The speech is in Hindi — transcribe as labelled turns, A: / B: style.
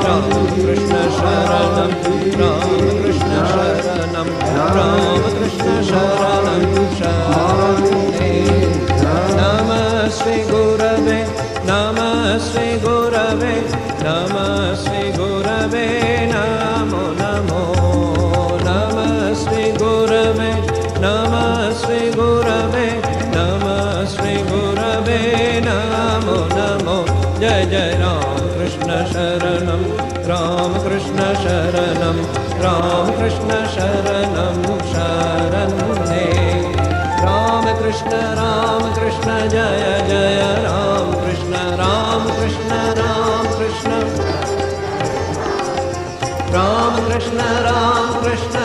A: कृष्ण शरणं कृष्ण शरणं कृष्ण शरणं शरणे नमः श्री गुरवे नमः श्री गुरवे नमः श्री गुरवे नमो नमो नमः श्री गुरवे नमः श्री गुरवे नमः श्री गुरवे नमो नमो जय जय राम कृष्ण शरणं राम कृष्ण शरणं राम कृष्ण शरणं शरणे राम कृष्ण जय जय राम कृष्ण राम कृष्ण राम कृष्ण